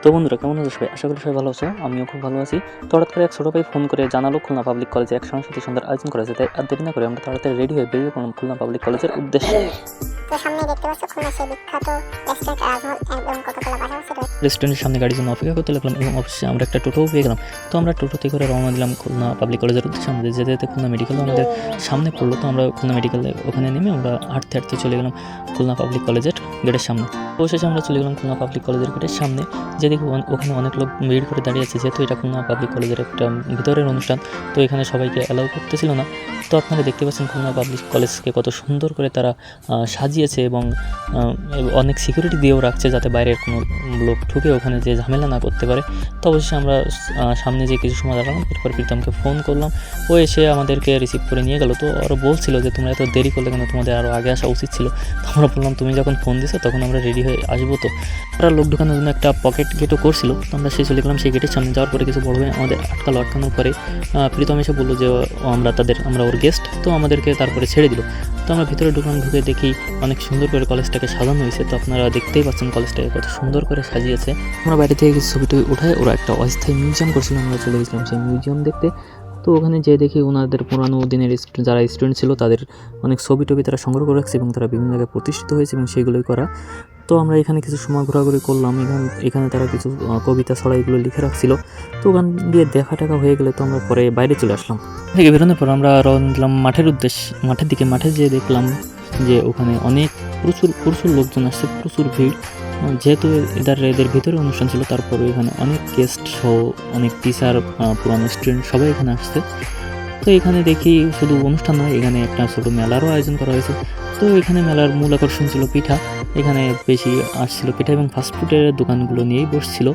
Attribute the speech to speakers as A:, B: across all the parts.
A: তো বন্ধুরা কেমন আছো সবাই? আশা করি সবাই ভালো আছো। আমিও খুব ভালো আছি। তো হঠাৎ করে এক ছোটো ভাই ফোন করে জানালো খুলনা পাবলিক কলেজে এক সাংস্কৃতিক সন্ধ্যার আয়োজন করা হয়েছে। তাই আর দেরি না করে আমরা তাড়াতাড়ি রেডি হয়ে বেরিয়ে পড়লাম খুলনা পাবলিক কলেজের উদ্দেশ্যে।
B: তো সামনে দেখতে পাচ্ছ খুলনা সেই বিখ্যাত রেস্টুরেন্ট রাজমহল এবং কোকাকোলা পাশাপাশি রয়েছে।
A: রেস্টুরেন্টের সামনে গাড়ির জন্য অপেক্ষা করতে লাগলাম এবং অবশ্যই আমরা একটা টোটোও পেয়ে গেলাম। তো আমরা টোটোতে করে রওনা দিলাম খুলনা পাবলিক কলেজের উদ্দেশ্যে। আমাদের যেতে যেতে খুলনা মেডিকেলও আমাদের সামনে পড়লো। তো আমরা খুলনা মেডিকেলে ওখানে নেমে আমরা হাঁটতে হাঁটতে চলে গেলাম খুলনা পাবলিক কলেজের গেটের সামনে। অবশেষে আমরা চলে গেলাম খুলনা পাবলিক কলেজের গেটের সামনে, যে দেখি ওখানে অনেক লোক ভিড় করে দাঁড়িয়ে আছে। যেহেতু এটা খুলনা পাবলিক কলেজের একটা ভিতরের অনুষ্ঠান, তো এখানে সবাইকে অ্যালাউ করতেছিল না। তো আপনারা দেখতে পাচ্ছেন খুলনা পাবলিক কলেজকে কত সুন্দর করে তারা সাজিয়েছে এবং অনেক সিকিউরিটি দিয়েও রাখছে যাতে বাইরের কোনো লোক ঢুকে ওখানে যে ঝামেলা না করতে পারে। তো অবশ্যই আমরা সামনে যে কিছু সময় দাঁড়ালাম, এরপর প্রীতমকে ফোন করলাম, ও এসে আমাদেরকে রিসিভ করে নিয়ে গেল। তো ওরা বলছিল যে তোমরা এত দেরি করলে কেন, তোমাদের আরও আগে আসা উচিত ছিল। তো আমরা বললাম তুমি যখন ফোন দিছো তখন আমরা রেডি হয়ে আসবো। তো তারা লোক ঢোকানোর জন্য একটা পকেট গেটও করছিল। তো আমরা চলে গেলাম সেই গেটের সামনে। যাওয়ার পরে কিছু বড় হয়ে আমাদের আটকানোর পরে প্রীতম এসে বললো যে আমরা ওর গেস্ট, তো আমাদেরকে তারপরে ছেড়ে দিল। তো আমরা ভিতরে ঢুকে দেখি অনেক সুন্দর করে কলেজটাকে সাজানো হয়েছে। তো আপনারা দেখতেই পাচ্ছেন কলেজটাকে কত সুন্দর করে সাজিয়েছে। আমরা বাইরে থেকে কিছু ছবি টবি উঠায় ওরা একটা অস্থায়ী মিউজিয়াম করছিল, আমরা চলে গেছিলাম সেই মিউজিয়াম দেখতে। তো ওখানে যেয়ে দেখি ওনাদের পুরানো দিনের যারা স্টুডেন্ট ছিল তাদের অনেক ছবি টবি তারা সংগ্রহ করে রাখছে এবং তারা বিভিন্ন জায়গায় প্রতিষ্ঠিত হয়েছে এবং সেগুলোই করা। তো আমরা এখানে কিছু সময় ঘোরাঘুরি করলাম। এখানে তারা কিছু কবিতা ছড়া এগুলো লিখে রাখছিল। তো ওখান দিয়ে দেখা টাকা হয়ে গেলে তো আমরা পরে বাইরে চলে আসলাম। থেকে বেরোনোর পর আমরা রওনা দিলাম মাঠের দিকে। মাঠে যেয়ে দেখলাম যে ওখানে প্রচুর লোকজন আসছে, প্রচুর ভিড়। যেহেতু এদের ভিতরে অনুষ্ঠান ছিল, তারপরে এখানে অনেক গেস্ট সহ অনেক টিচার, পুরানো স্টুডেন্ট সবাই এখানে আসছে। তো এখানে দেখি শুধু অনুষ্ঠান নয়, এখানে একটা ছোটো মেলারও আয়োজন করা হয়েছে। তো এখানে মেলার মূল আকর্ষণ ছিল পিঠা। এখানে বেশি আসছিল পিঠা এবং ফাস্টফুডের দোকানগুলো নিয়েই বসছিল।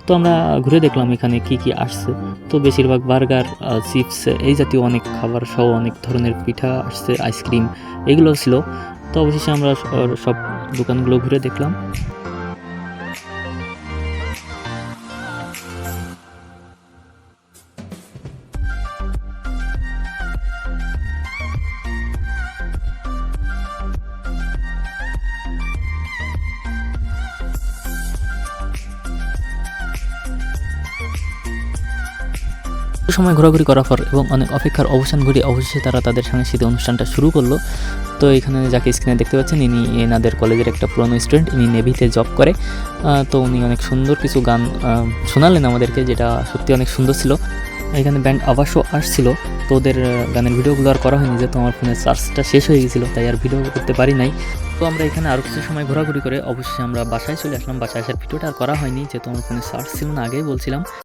A: তো আমরা ঘুরে দেখলাম এখানে কি কি আসছে। তো বেশিরভাগ বার্গার, চিপস এই জাতীয় অনেক খাবার সহ অনেক ধরনের পিঠা আসছে, আইসক্রিম এগুলো ছিল। তো অবশেষে আমরা সব দোকানগুলো ঘুরে দেখলাম। সময় ঘোরাঘুরি করার পর এবং অনেক অপেক্ষার অবসান ঘটিয়ে অবশেষে তারা তাদের সাংস্কৃতিক অনুষ্ঠানটা শুরু করলো। তো এখানে যাকে স্ক্রিনে দেখতে পাচ্ছেন ইনি এনাদের কলেজের একটা পুরনো স্টুডেন্ট, ইনি নেভিতে জব করে। তো উনি অনেক সুন্দর কিছু গান শোনালেন আমাদেরকে, যেটা সত্যি অনেক সুন্দর ছিল। এখানে ব্যান্ড আবাসও আসছিল। তো ওদের গানের ভিডিওগুলো আর করা হয়নি, যেহেতু আমার ফোনের চার্জটা শেষ হয়ে গেছিলো, তাই আর ভিডিও করতে পারি নাই। তো আমরা এখানে আরও কিছু সময় ঘোরাঘুরি করে অবশ্যই আমরা বাসায় চলে আসলাম। বাসায় আসার ভিডিওটা আর করা হয়নি, যেহেতু আমার ফোনের চার্জ ছিল না, আগেই বলছিলাম।